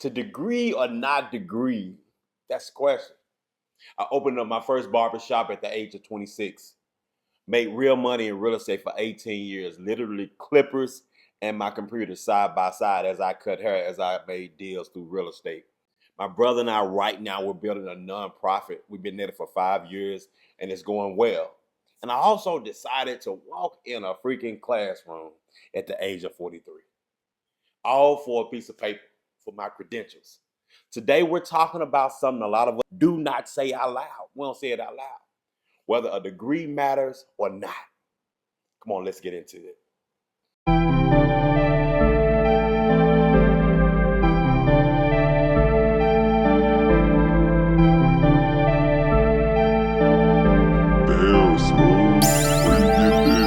To degree or not degree, that's the question. I opened up my first barbershop at the age of 26. Made real money in real estate for 18 years, literally clippers and my computer side by side as I cut hair, as I made deals through real estate. My brother and I right now, we're building a nonprofit. We've been there for 5 years and it's going well. And I also decided to walk in a freaking classroom at the age of 43, all for a piece of paper, for my credentials. Today, we're talking about something a lot of us do not say out loud. We don't say it out loud, whether a degree matters or not. Come on, let's get into it. Damn, Smooth, where you get this?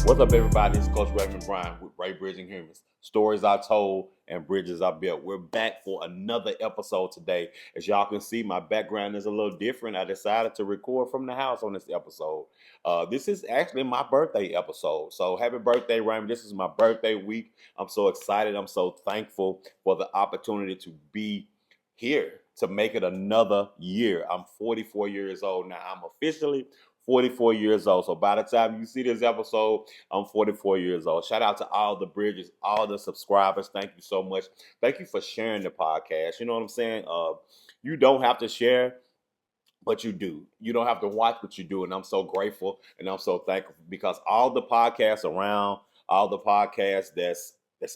What's up, everybody? It's Coach Raymond Bryan with Ray Bridging Humans. Stories I told and bridges I built. We're back for another episode today. As y'all can see, my background is a little different. I decided to record from the house on this episode. This is actually my birthday episode. So happy birthday, Raymond. This is my birthday week. I'm so excited. I'm so thankful for the opportunity to be here to make it another year. I'm 44 years old now. I'm officially 44 years old. So by the time you see this episode, I'm 44 years old. Shout out to all the bridges, all the subscribers. Thank you so much. Thank you for sharing the podcast. You know what I'm saying? You don't have to share, but you do. You don't have to watch what you do. And I'm so grateful and I'm so thankful because all the podcasts around, all the podcasts that's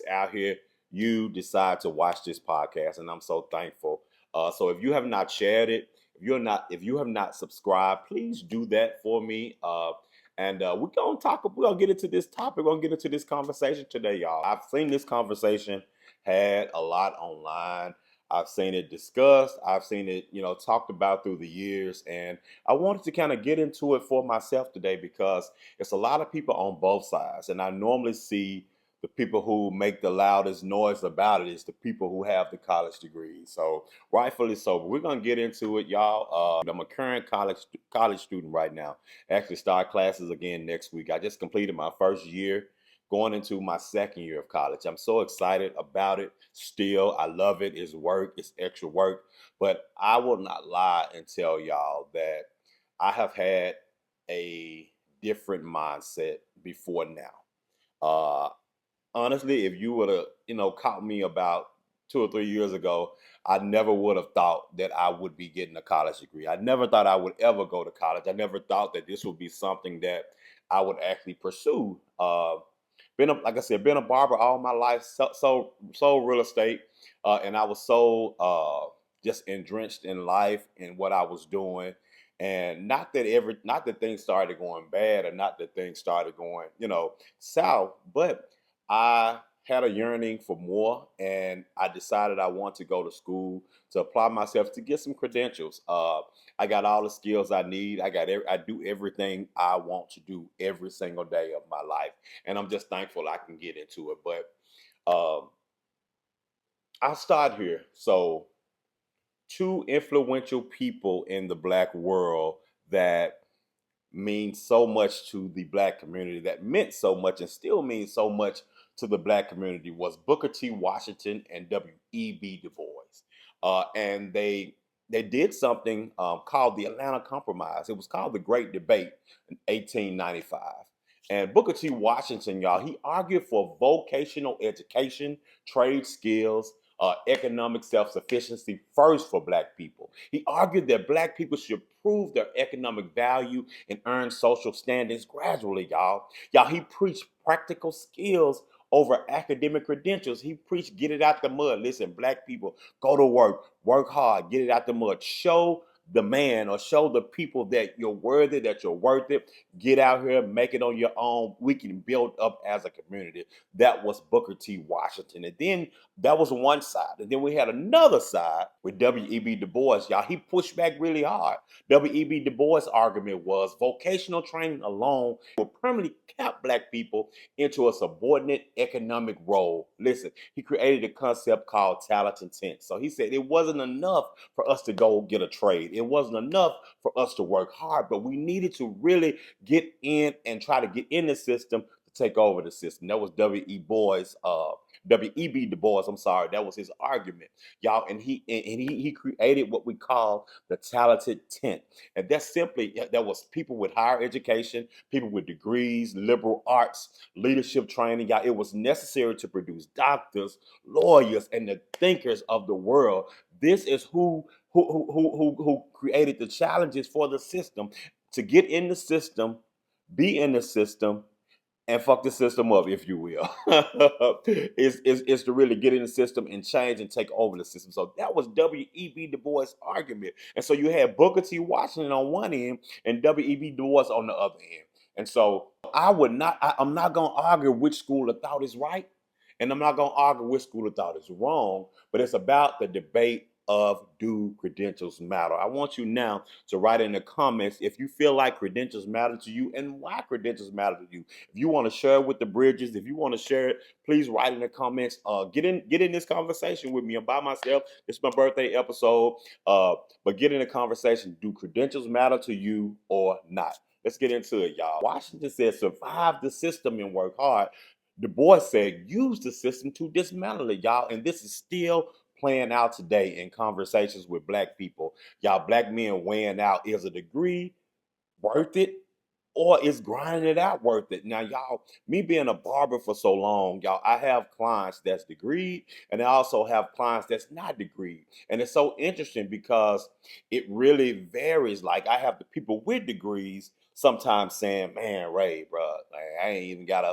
out here, you decide to watch this podcast. And I'm so thankful. So if you have not shared it, if you have not subscribed, please do that for me. And we're gonna get into this topic. We're gonna get into this conversation today, y'all. I've seen this conversation had a lot online. I've seen it discussed. I've seen it, talked about through the years. And I wanted to kind of get into it for myself today because it's a lot of people on both sides. And I normally see the people who make the loudest noise about it is the people who have the college degrees. So rightfully so. But we're gonna get into it, y'all. I'm a current college student right now. Actually, start classes again next week. I just completed my first year, going into my second year of college. I'm so excited about it. Still, I love it. It's work. It's extra work. But I will not lie and tell y'all that I have had a different mindset before now. Honestly, if you would have, caught me about 2 or 3 years ago, I never would have thought that I would be getting a college degree. I never thought I would ever go to college. I never thought that this would be something that I would actually pursue. Like I said, been a barber all my life, so real estate, and I was so just drenched in life and what I was doing. And not that things started going bad or not that things started going, south, but I had a yearning for more, and I decided I want to go to school to apply myself to get some credentials. I got all the skills I need. I do everything I want to do every single day of my life, and I'm just thankful I can get into it. But I'll start here. So, two influential people in the Black world that mean so much to the Black community, that meant so much and still means so much to the Black community, was Booker T. Washington and W.E.B. Du Bois. And they did something called the Atlanta Compromise. It was called the Great Debate in 1895. And Booker T. Washington, y'all, he argued for vocational education, trade skills, economic self-sufficiency first for Black people. He argued that Black people should prove their economic value and earn social standings gradually, y'all. He preached practical skills over academic credentials. He preached get it out the mud. Listen, Black people, go to work hard, get it out the mud. Show the man or show the people that you're worthy, that you're worth it. Get out here, make it on your own. We can build up as a community. That was Booker T. Washington. And then that was one side. And then we had another side with W.E.B. Du Bois. Y'all, he pushed back really hard. W.E.B. Du Bois' argument was vocational training alone will permanently cap Black people into a subordinate economic role. Listen, he created a concept called talent intent. So he said it wasn't enough for us to go get a trade. It wasn't enough for us to work hard, but we needed to really get in and try to get in the system to take over the system. That was W.E.B. Du Bois. I'm sorry, that was his argument, y'all. And he created what we call the talented tent, and that's simply that was people with higher education, people with degrees, liberal arts, leadership training. Y'all, it was necessary to produce doctors, lawyers, and the thinkers of the world. This is who created the challenges for the system to get in the system, be in the system, and fuck the system up, if you will. is to really get in the system and change and take over the system. So that was W.E.B. Du Bois' argument. And so you had Booker T. Washington on one end and W.E.B. Du Bois on the other end. And so I'm not gonna argue which school of thought is right, and I'm not gonna argue which school of thought is wrong, but it's about the debate of do credentials matter. I want you now to write in the comments if you feel like credentials matter to you and why credentials matter to you. If you want to share it with the bridges, if you want to share it, please write in the comments. Get in this conversation with me. I'm by myself. It's my birthday episode. But get in the conversation. Do credentials matter to you or not? Let's get into it, y'all. Washington said, survive the system and work hard. Du Bois said, use the system to dismantle it, y'all. And this is still playing out today in conversations with Black people. Y'all, Black men weighing out, is a degree worth it? Or is grinding it out worth it? Now, y'all, me being a barber for so long, y'all, I have clients that's degreed, and I also have clients that's not degreed. And it's so interesting because it really varies. Like, I have the people with degrees sometimes saying, "Man, Ray, bro, like, I ain't got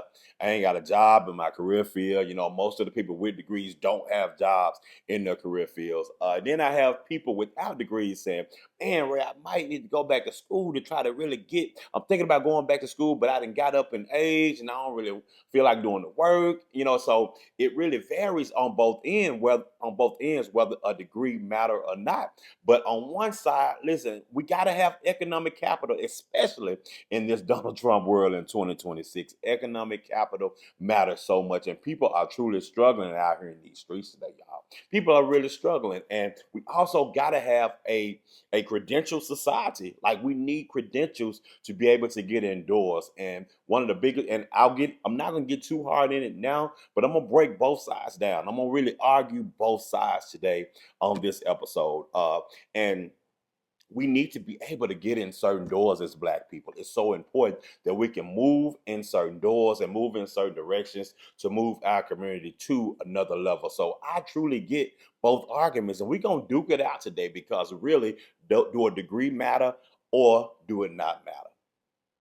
a job in my career field." You know, most of the people with degrees don't have jobs in their career fields. Then I have people without degrees saying, "Man, Ray, I might need to go back to school to try to really get. I'm thinking about going back to school, but I done got up in age and I don't really feel like doing the work." You know, so it really varies on both ends whether a degree matter or not. But on one side, listen, we gotta have economic capital, especially in this Donald Trump world in 2026. Economic capital matters so much, and people are truly struggling out here in these streets today, y'all. People are really struggling, and we also gotta have a credential society. Like, we need credentials to be able to get indoors. And one of the biggest, and I'm not gonna get too hard in it now, but I'm gonna break both sides down. I'm gonna really argue both sides today on this episode. And we need to be able to get in certain doors as Black people. It's so important that we can move in certain doors and move in certain directions to move our community to another level. So I truly get both arguments, and we're going to duke it out today because really, do a degree matter or do it not matter?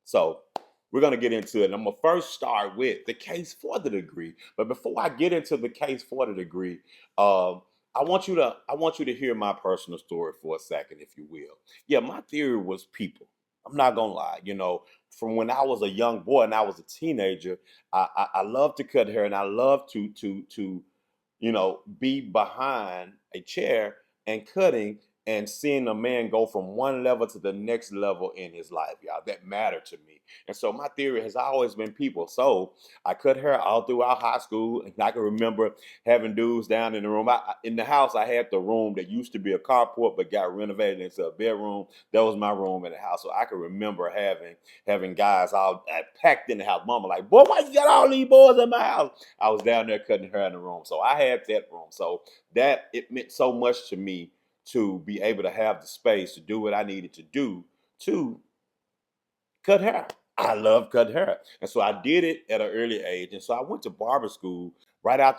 So we're going to get into it. And I'm going to first start with the case for the degree. But before I get into the case for the degree, I want you to hear my personal story for a second, if you will. Yeah, my theory was people. I'm not gonna lie. You know, from when I was a young boy and I was a teenager, I loved to cut hair and I loved to be behind a chair and cutting and seeing a man go from one level to the next level in his life, y'all. That mattered to me. And so my theory has always been people. So I cut hair all throughout high school. And I can remember having dudes down in the room. In the house, I had the room that used to be a carport but got renovated into a bedroom. That was my room in the house. So I can remember having guys all packed in the house. Mama like, "Boy, why you got all these boys in my house?" I was down there cutting hair in the room. So I had that room. So that it meant so much to me to be able to have the space to do what I needed to do to cut hair. I love cutting hair. And so I did it at an early age. And so I went to barber school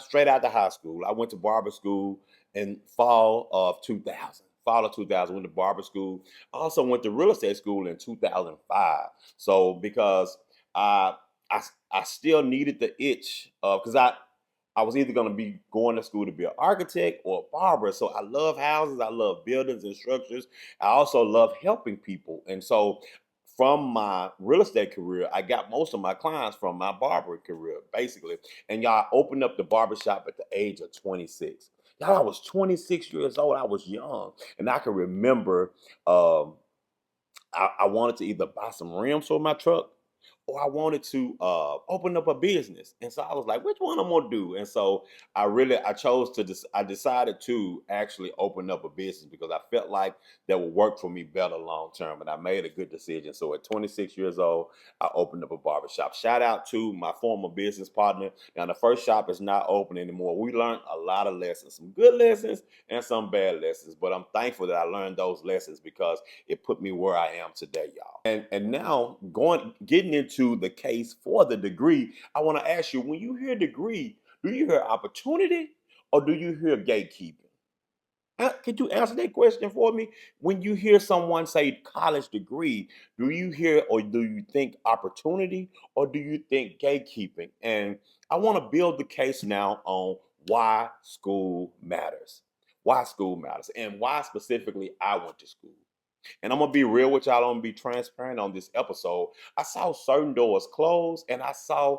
straight out of high school. I went to barber school in fall of 2000. Fall of 2000, went to barber school. I also went to real estate school in 2005. So because I I, I still needed the itch because I was either going to be going to school to be an architect or a barber. So I love houses, I love buildings and structures. I also love helping people. And so from my real estate career, I got most of my clients from my barbering career, basically. And y'all, I opened up the barbershop at the age of 26. Y'all, I was 26 years old. I was young. And I can remember I wanted to either buy some rims for my truck or I wanted to open up a business. And so I was like, which one I'm gonna do? And so I chose to I decided to actually open up a business because I felt like that would work for me better long term. And I made a good decision. So at 26 years old, I opened up a barbershop. Shout out to my former business partner. Now the first shop is not open anymore. We learned a lot of lessons, some good lessons and some bad lessons. But I'm thankful that I learned those lessons because it put me where I am today, y'all. And now getting into the case for the degree, I want to ask you, when you hear degree, do you hear opportunity or do you hear gatekeeping? Could you answer that question for me? When you hear someone say college degree, do you hear or do you think opportunity or do you think gatekeeping? And I want to build the case now on why school matters. Why school matters and why specifically I went to school. And I'm gonna be real with y'all, I'm gonna be transparent on this episode. I saw certain doors close and I saw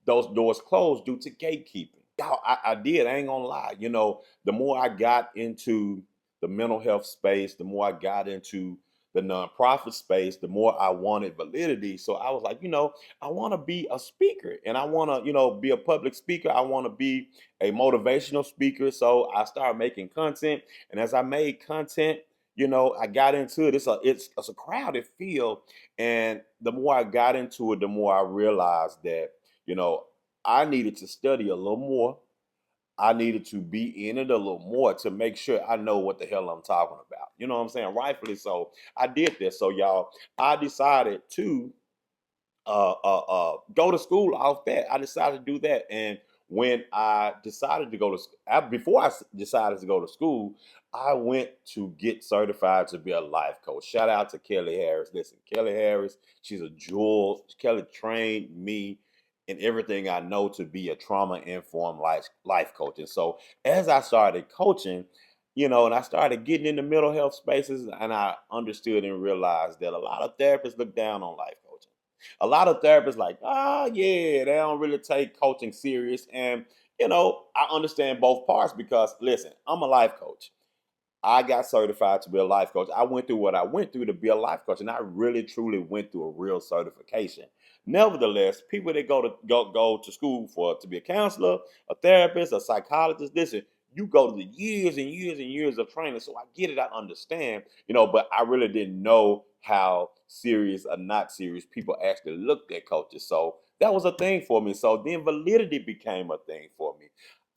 those doors closed due to gatekeeping. Y'all, I did. I ain't gonna lie. The more I got into the mental health space, the more I got into the nonprofit space, the more I wanted validity. So I was like, I want to be a speaker and I want to, be a public speaker. I want to be a motivational speaker. So I started making content. And as I made content, I got into it. It's a crowded field. And the more I got into it, the more I realized that you know, I needed to study a little more. I needed to be in it a little more to make sure I know what the hell I'm talking about. You know what I'm saying? Rightfully so. I did this. So, y'all, I decided to go to school off that. I decided to do that. And when I decided to go to before decided to go to school, I went to get certified to be a life coach. Shout out to Kelly Harris. Listen, Kelly Harris, she's a jewel. Kelly trained me in everything I know to be a trauma informed life coach. And so as I started coaching, and I started getting into mental health spaces, and I understood and realized that a lot of therapists look down on life coaching. A lot of therapists like, yeah, they don't really take coaching serious. And, I understand both parts because listen, I'm a life coach. I got certified to be a life coach. I went through what I went through to be a life coach, and I really truly went through a real certification. Nevertheless, people that go to school for to be a counselor, a therapist, a psychologist, listen, you go to the years and years and years of training. So I get it, I understand, but I really didn't know how serious or not serious people actually looked at coaches. So that was a thing for me. So then validity became a thing for me.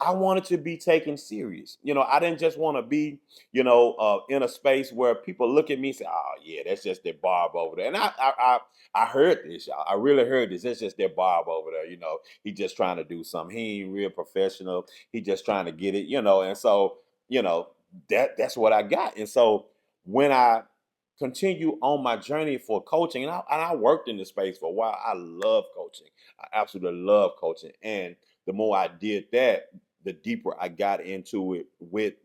I wanted to be taken serious. I didn't just want to be in a space where people look at me and say, "Oh, yeah, that's just their Barb over there." And I heard this, y'all. I really heard this. It's just their Barb over there. He just trying to do something. He ain't real professional. He just trying to get it. And so that's what I got. And so when I continue on my journey for coaching, and I worked in the space for a while. I love coaching. I absolutely love coaching, and the more I did that, the deeper I got into it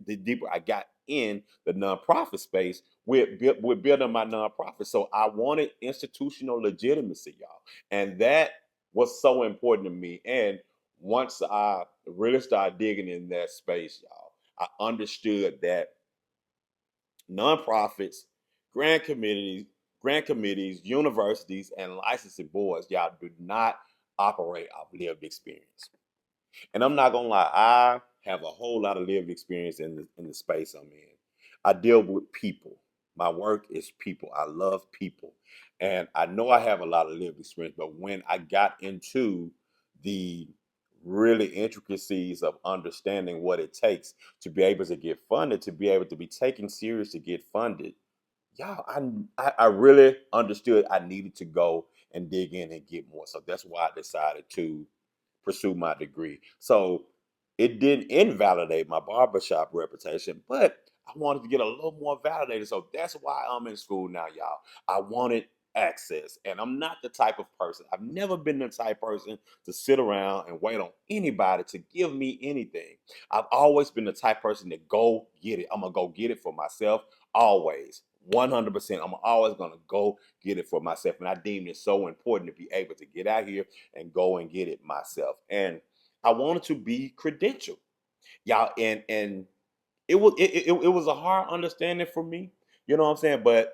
the deeper I got in the nonprofit space with building my nonprofit. So I wanted institutional legitimacy, y'all. And that was so important to me. And once I really started digging in that space, y'all, I understood that nonprofits, grant committees, universities, and licensing boards, y'all do not operate off lived experience. And I'm not gonna lie, I have a whole lot of lived experience in the space I'm in. I deal with people. My work is people. I love people. And I know I have a lot of lived experience, but when I got into the really intricacies of understanding what it takes to be able to get funded, to be able to be taken serious to get funded, yeah, I really understood I needed to go and dig in and get more. So that's why I decided to pursue my degree. So it didn't invalidate my barbershop reputation, but I wanted to get a little more validated. So that's why I'm in school now, y'all. I wanted access. And I'm not the type of person, I've never been the type of person to sit around and wait on anybody to give me anything. I've always been the type of person to go get it. I'm going to go get it for myself, always. 100%. I'm always going to go get it for myself. And I deemed it so important to be able to get out here and go and get it myself. And I wanted to be credentialed. Y'all, and it was a hard understanding for me. You know what I'm saying? But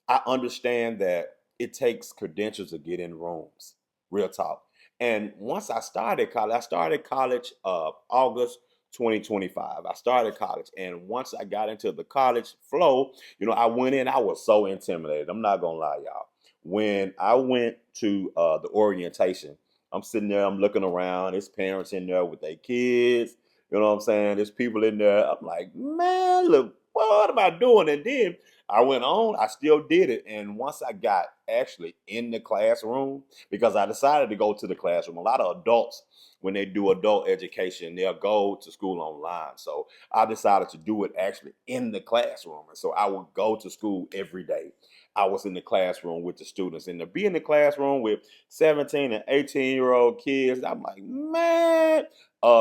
I understand that it takes credentials to get in rooms. Real talk. And once I started college August 2025. I started college. And once I got into the college flow, I went in, I was so intimidated. I'm not gonna lie, y'all. When I went to the orientation, I'm sitting there, I'm looking around, there's parents in there with their kids, you know what I'm saying? There's people in there. I'm like, man, look, what am I doing? And then I went on, I still did it. And once I got actually in the classroom, because I decided to go to the classroom, a lot of adults, when they do adult education, they'll go to school online. So I decided to do it actually in the classroom. And so I would go to school every day. I was in the classroom with the students, and to be in the classroom with 17 and 18-year-old kids, I'm like, man,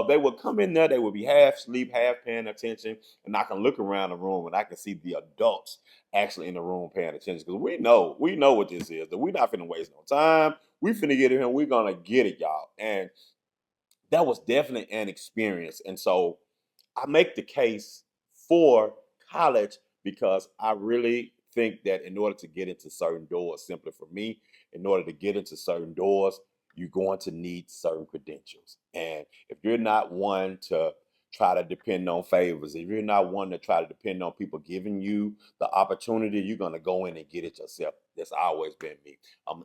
they would come in there, they would be half asleep, half paying attention, and I can look around the room and I can see the adults actually in the room paying attention because we know what this is. That we're not finna waste no time. We finna get it here. We're gonna get it, y'all. And that was definitely an experience. And so I make the case for college because I really think that in order to get into certain doors, simply for me, in order to get into certain doors, you're going to need certain credentials. And if you're not one to try to depend on favors, if you're not one to try to depend on people giving you the opportunity, you're going to go in and get it yourself. That's always been me.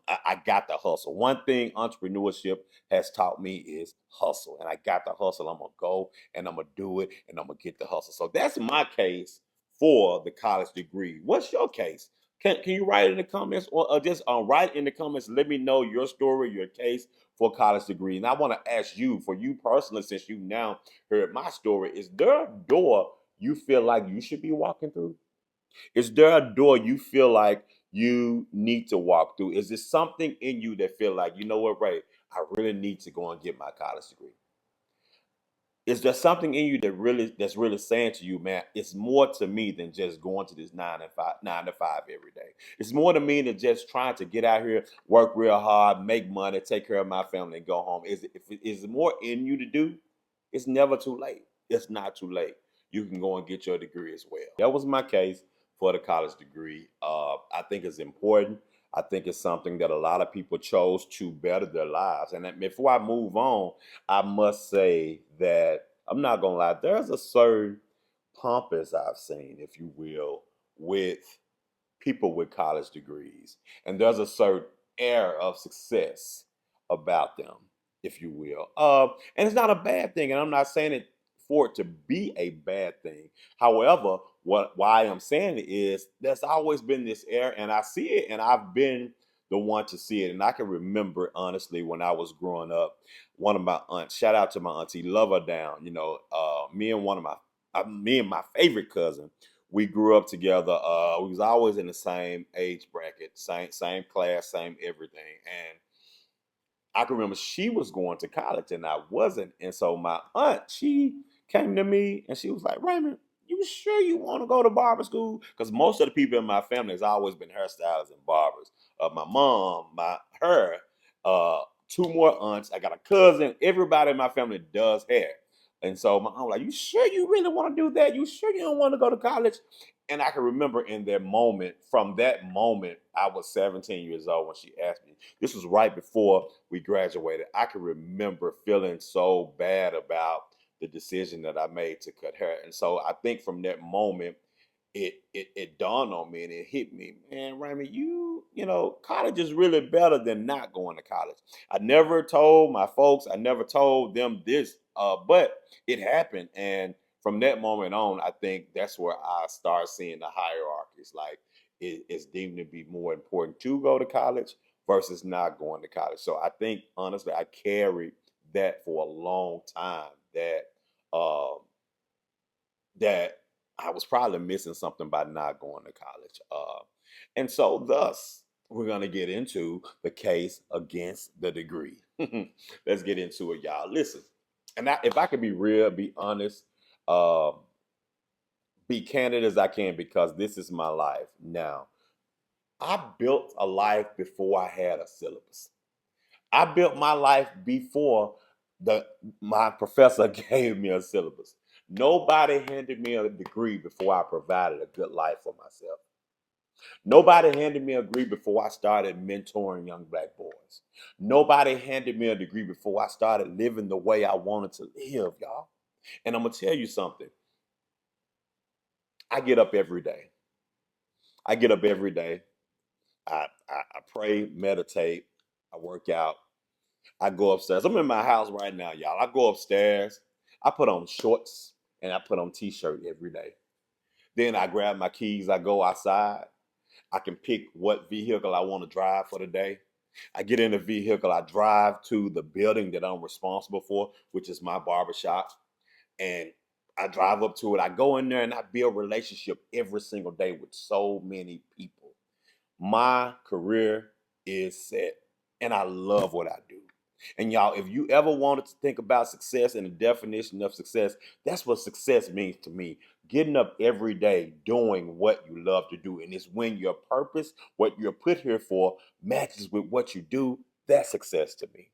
I got the hustle. One thing entrepreneurship has taught me is hustle. And I got the hustle. I'm going to go and I'm going to do it and I'm going to get the hustle. So that's my case for the college degree. What's your case? Can you write in the comments or just write in the comments? Let me know your story, your case for college degree. And I want to ask you, for you personally, since you now heard my story, is there a door you feel like you should be walking through? Is there a door you feel like you need to walk through? Is there something in you that feel like, you know what, Ray, I really need to go and get my college degree? Is there something in you that's really saying to you, man, it's more to me than just going to this 9 to 5 every day. It's more to me than just trying to get out here, work real hard, make money, take care of my family, and go home. Is it more in you to do? It's never too late. It's not too late. You can go and get your degree as well. That was my case for the college degree. I think it's important. I think it's something that a lot of people chose to better their lives. And before I move on, I must say that I'm not gonna lie, there's a certain pompous I've seen, if you will, with people with college degrees. And there's a certain air of success about them, if you will. And it's not a bad thing. And I'm not saying it for it to be a bad thing. However, why I'm saying it is there's always been this air, and I see it, and I've been the one to see it. And I can remember honestly when I was growing up, one of my aunts, shout out to my auntie, love her down. Me and my favorite cousin, we grew up together. We was always in the same age bracket, same class, same everything. And I can remember she was going to college and I wasn't. And so my aunt, she came to me and she was like, Raymond, you sure you want to go to barber school? Because most of the people in my family has always been hairstylists and barbers. My mom, her, two more aunts. I got a cousin. Everybody in my family does hair. And so my aunt was like, you sure you really want to do that? You sure you don't want to go to college? And I can remember in that moment, from that moment, I was 17 years old when she asked me. This was right before we graduated. I can remember feeling so bad about the decision that I made to cut hair. And so I think from that moment, it dawned on me and it hit me, man, Ramy, college is really better than not going to college. I never told my folks, I never told them this, but it happened. And from that moment on, I think that's where I start seeing the hierarchies. Like it's deemed to be more important to go to college versus not going to college. So I think honestly, I carried that for a long time. Um, that I was probably missing something by not going to college. And so, thus, we're going to get into the case against the degree. Let's get into it, y'all. Listen, if I could be real, be honest, uh, be candid as I can, because this is my life now. I built a life before I had a syllabus. I built my life before my professor gave me a syllabus. Nobody handed me a degree before I provided a good life for myself. Nobody handed me a degree before I started mentoring young black boys. Nobody handed me a degree before I started living the way I wanted to live, y'all. And I'm gonna tell you something. I get up every day. I get up every day. I pray, meditate, I work out, I go upstairs. I'm in my house right now, y'all. I go upstairs, I put on shorts and I put on t-shirt every day. Then I grab my keys, I go outside. I can pick what vehicle I want to drive for the day. I get in the vehicle, I drive to the building that I'm responsible for, which is my barbershop. And I drive up to it. I go in there and I build relationship every single day with so many people. My career is set and I love what I do. And y'all, if you ever wanted to think about success and the definition of success, that's what success means to me. Getting up every day doing what you love to do. And it's when your purpose, what you're put here for, matches with what you do, that's success to me.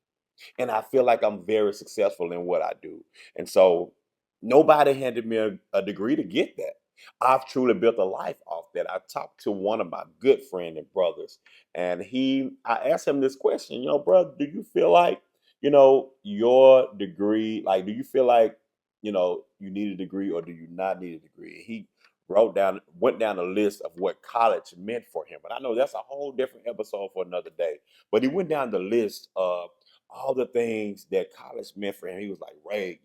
And I feel like I'm very successful in what I do. And so nobody handed me a degree to get that. I've truly built a life off that. I talked to one of my good friend and brothers, and I asked him this question, brother, do you feel like, your degree, like, do you feel like, you need a degree or do you not need a degree? He went down a list of what college meant for him. And I know that's a whole different episode for another day. But he went down the list of all the things that college meant for him. He was like, Ray,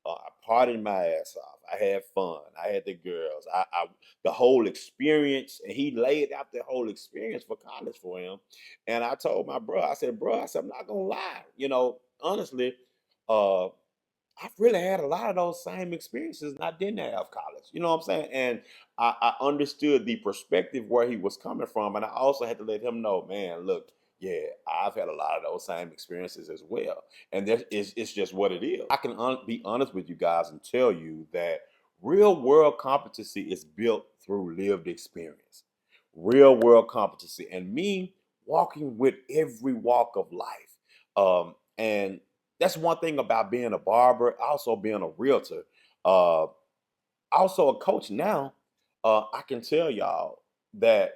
I partied my ass off. I had fun. I had the girls. The whole experience, and he laid out the whole experience for college for him. And I told my bro, I said, bro, I'm not gonna lie. Honestly, uh, I've really had a lot of those same experiences, and I didn't have college. You know what I'm saying? And I understood the perspective where he was coming from, and I also had to let him know, man, look, yeah, I've had a lot of those same experiences as well, and it's just what it is. I can be honest with you guys and tell you that real world competency is built through lived experience, real world competency, and me walking with every walk of life. And that's one thing about being a barber, also being a realtor, uh, also a coach now. I can tell y'all that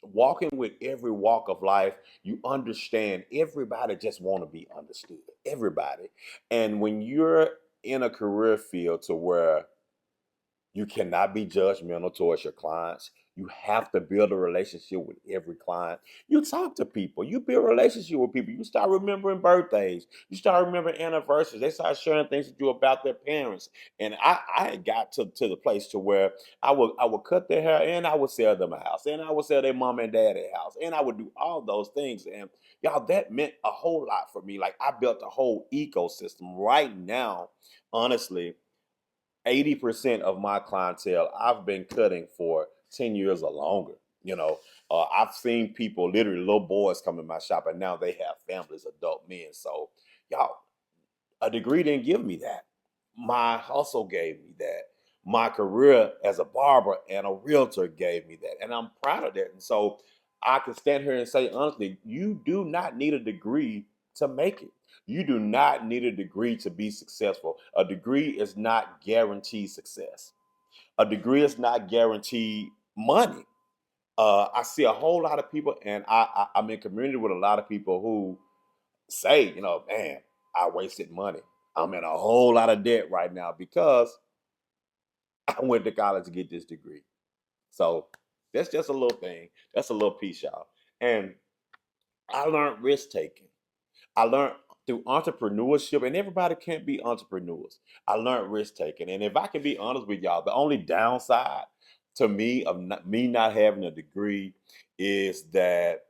walking with every walk of life, you understand everybody just want to be understood. Everybody. And when you're in a career field to where you cannot be judgmental towards your clients. You have to build a relationship with every client. You talk to people. You build a relationship with people. You start remembering birthdays. You start remembering anniversaries. They start sharing things with you about their parents. And I had got to the place to where I would cut their hair and I would sell them a house. And I would sell their mom and dad a house. And I would do all those things. And y'all, that meant a whole lot for me. Like I built a whole ecosystem. Right now, honestly, 80% of my clientele I've been cutting for 10 years or longer. I've seen people, literally little boys, come in my shop and now they have families, adult men. So, y'all, a degree didn't give me that. My hustle gave me that. My career as a barber and a realtor gave me that. And I'm proud of that. And so I can stand here and say, honestly, you do not need a degree to make it. You do not need a degree to be successful. A degree is not guaranteed success. A degree is not guaranteed money. I see a whole lot of people, and I'm in community with a lot of people who say, man, I wasted money. I'm in a whole lot of debt right now because I went to college to get this degree. So that's just a little thing. That's a little piece, y'all. And I learned risk taking. I learned through entrepreneurship, and everybody can't be entrepreneurs. I learned risk taking. And if I can be honest with y'all, the only downside to me of me not having a degree is that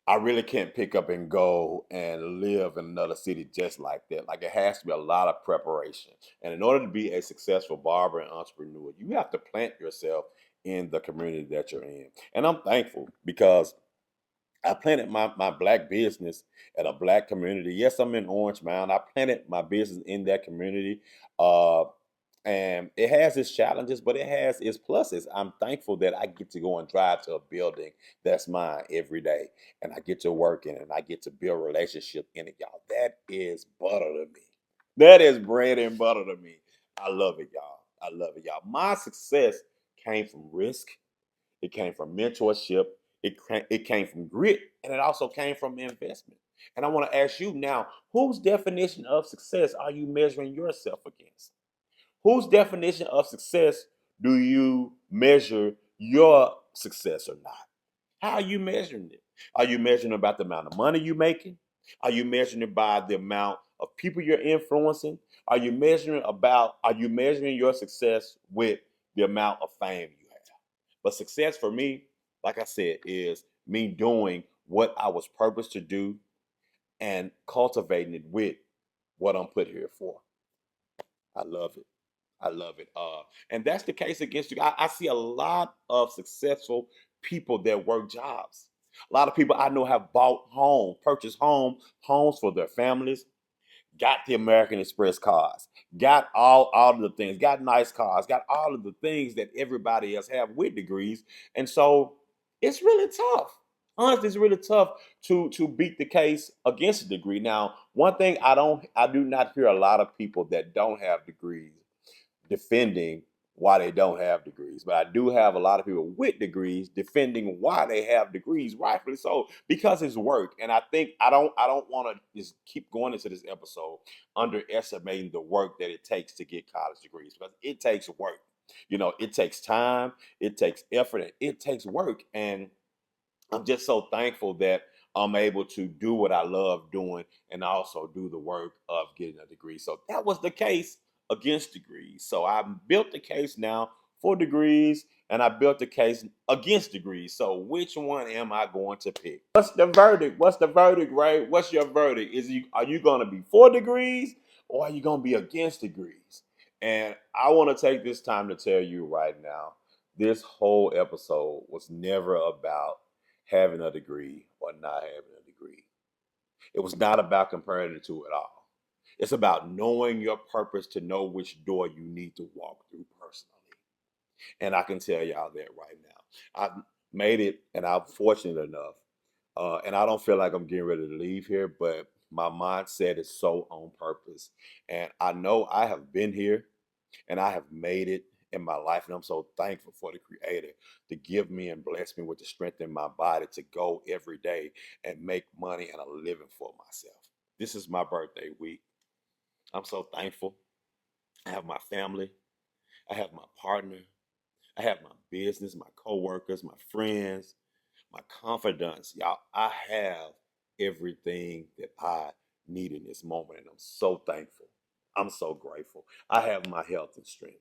I really can't pick up and go and live in another city just like that. Like it has to be a lot of preparation. And in order to be a successful barber and entrepreneur, you have to plant yourself in the community that you're in. And I'm thankful because I planted my black business at a black community. Yes, I'm in Orange Mound. I planted my business in that community. Uh, and it has its challenges, but it has its pluses. I'm thankful that I get to go and drive to a building that's mine every day, and I get to work in it, and I get to build relationship in it, y'all. That is butter to me. That is bread and butter to me. I love it, y'all. I love it, y'all. My success came from risk, it came from mentorship, it came from grit, and it also came from investment. And I want to ask you now, whose definition of success are you measuring yourself against? Whose definition of success do you measure your success or not? How are you measuring it? Are you measuring about the amount of money you're making? Are you measuring it by the amount of people you're influencing? Are you measuring your success with the amount of fame you have? But success for me, like I said, is me doing what I was purposed to do and cultivating it with what I'm put here for. I love it. I love it. And that's the case against you. I see a lot of successful people that work jobs. A lot of people I know have purchased homes for their families, got the American Express cars, got all of the things, got nice cars, got all of the things that everybody else have with degrees. And so it's really tough. Honestly, it's really tough to beat the case against a degree. Now, one thing I do not hear a lot of people that don't have degrees defending why they don't have degrees. But I do have a lot of people with degrees defending why they have degrees, rightfully so, because it's work. And I don't want to just keep going into this episode underestimating the work that it takes to get college degrees, because it takes work. It takes time, it takes effort, and it takes work. And I'm just so thankful that I'm able to do what I love doing and also do the work of getting a degree. So that was the case against degrees. So I built the case now for degrees, and I built the case against degrees. So which one am I going to pick? What's the verdict? What's the verdict, right? What's your verdict? Are you going to be for degrees, or are you going to be against degrees? And I want to take this time to tell you right now, this whole episode was never about having a degree or not having a degree. It was not about comparing the two at all. It's about knowing your purpose to know which door you need to walk through personally. And I can tell y'all that right now. I've made it, and I'm fortunate enough. And I don't feel like I'm getting ready to leave here, but my mindset is so on purpose. And I know I have been here and I have made it in my life. And I'm so thankful for the Creator to give me and bless me with the strength in my body to go every day and make money and a living for myself. This is my birthday week. I'm so thankful. I have my family, I have my partner, I have my business, my coworkers, my friends, my confidence. Y'all, I have everything that I need in this moment. And I'm so thankful. I'm so grateful. I have my health and strength.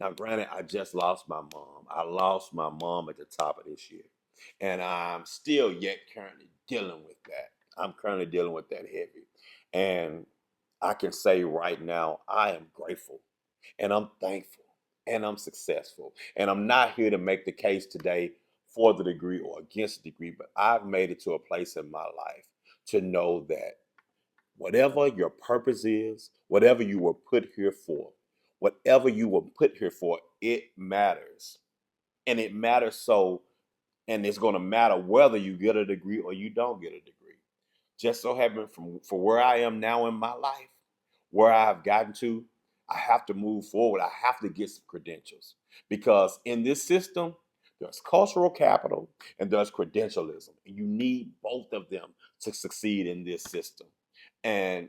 Now, granted, I just lost my mom. I lost my mom at the top of this year. And I'm still yet currently dealing with that. I'm currently dealing with that heavy. And I can say right now, I am grateful and I'm thankful and I'm successful. And I'm not here to make the case today for the degree or against the degree, but I've made it to a place in my life to know that whatever your purpose is, whatever you were put here for, whatever you were put here for, it matters. And it matters so, and it's going to matter whether you get a degree or you don't get a degree. Just so happen for where I am now in my life, where I have gotten to, I have to move forward. I have to get some credentials because in this system, there's cultural capital and there's credentialism. And you need both of them to succeed in this system. And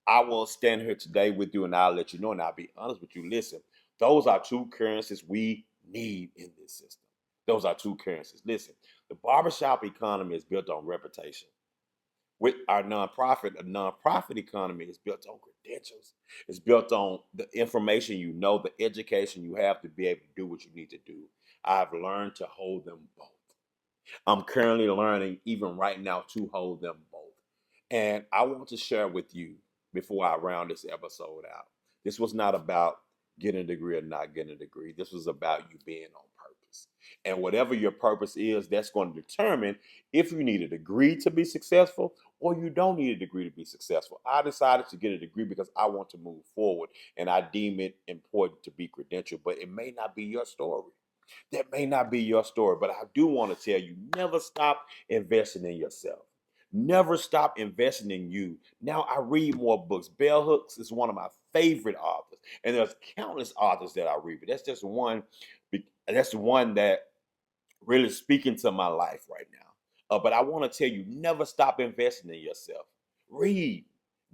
I will stand here today with you and I'll let you know, and I'll be honest with you. Listen, those are two currencies we need in this system. Those are two currencies. Listen, the barbershop economy is built on reputation. With our nonprofit, a nonprofit economy is built on credentials. It's built on the information you know, the education you have to be able to do what you need to do. I've learned to hold them both. I'm currently learning, even right now, to hold them both. And I want to share with you before I round this episode out. This was not about getting a degree or not getting a degree. This was about you being on purpose. And whatever your purpose is, that's going to determine if you need a degree to be successful or you don't need a degree to be successful. I decided to get a degree because I want to move forward and I deem it important to be credentialed, but it may not be your story. That may not be your story, but I do want to tell you, never stop investing in yourself. Never stop investing in you. Now I read more books. Bell Hooks is one of my favorite authors, and there's countless authors that I read, but that's just one And that's the one that really speaking to my life right now. But I want to tell you, never stop investing in yourself. Read,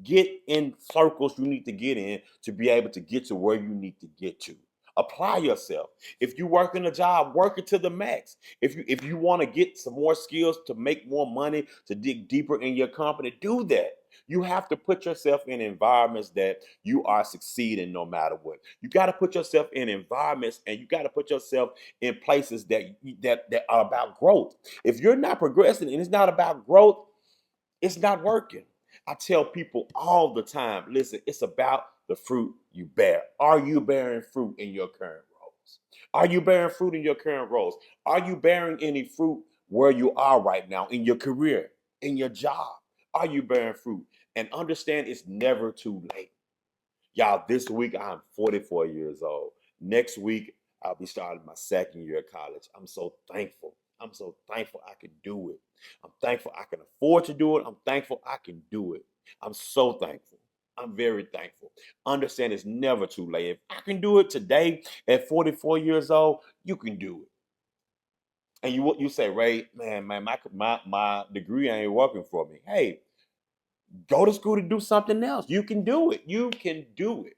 get in circles you need to get in to be able to get to where you need to get to. Apply yourself. If you work in a job, work it to the max. If you want to get some more skills to make more money, to dig deeper in your company, do that. You have to put yourself in environments that you are succeeding no matter what. You got to put yourself in environments and you got to put yourself in places that are about growth. If you're not progressing and it's not about growth, it's not working. I tell people all the time, listen, it's about the fruit you bear. Are you bearing fruit in your current roles? Are you bearing fruit in your current roles? Are you bearing any fruit where you are right now in your career, in your job? Are you bearing fruit? And understand it's never too late. Y'all, this week I'm 44 years old. Next week, I'll be starting my second year of college. I'm so thankful. I'm so thankful I can do it. I'm thankful I can afford to do it. I'm thankful I can do it. I'm so thankful. I'm very thankful. Understand it's never too late. If I can do it today at 44 years old, you can do it. And you say, Ray, man, my degree ain't working for me. Hey, go to school to do something else. You can do it. You can do it.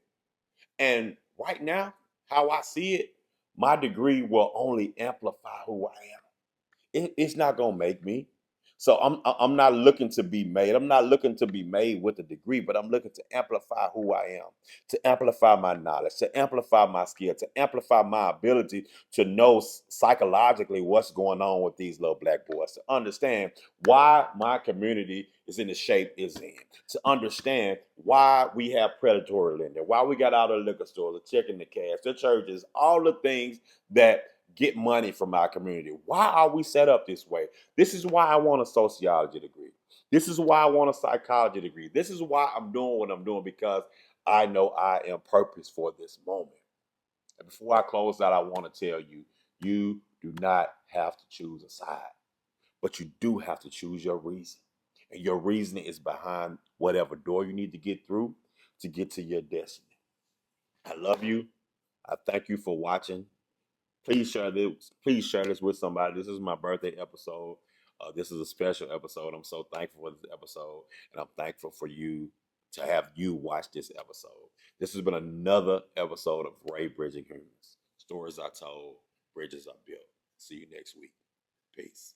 And right now, how I see it, my degree will only amplify who I am. It's not gonna make me. So I'm not looking to be made. I'm not looking to be made with a degree, but I'm looking to amplify who I am, to amplify my knowledge, to amplify my skill, to amplify my ability to know psychologically what's going on with these little black boys, to understand why my community is in the shape it's in, to understand why we have predatory lending, why we got all the liquor stores, the checking the cash, the churches, all the things that get money from our community. Why are we set up this way? This is why I want a sociology degree. This is why I want a psychology degree. This is why I'm doing what I'm doing, because I know I am purpose for this moment. And before I close out, I want to tell you, you do not have to choose a side, but you do have to choose your reason. And your reasoning is behind whatever door you need to get through to get to your destiny. I love you. I thank you for watching. Please share this. Please share this with somebody. This is my birthday episode. This is a special episode. I'm so thankful for this episode, and I'm thankful for you to have you watch this episode. This has been another episode of Ray Bridging Humans. Stories are told, bridges are built. See you next week. Peace.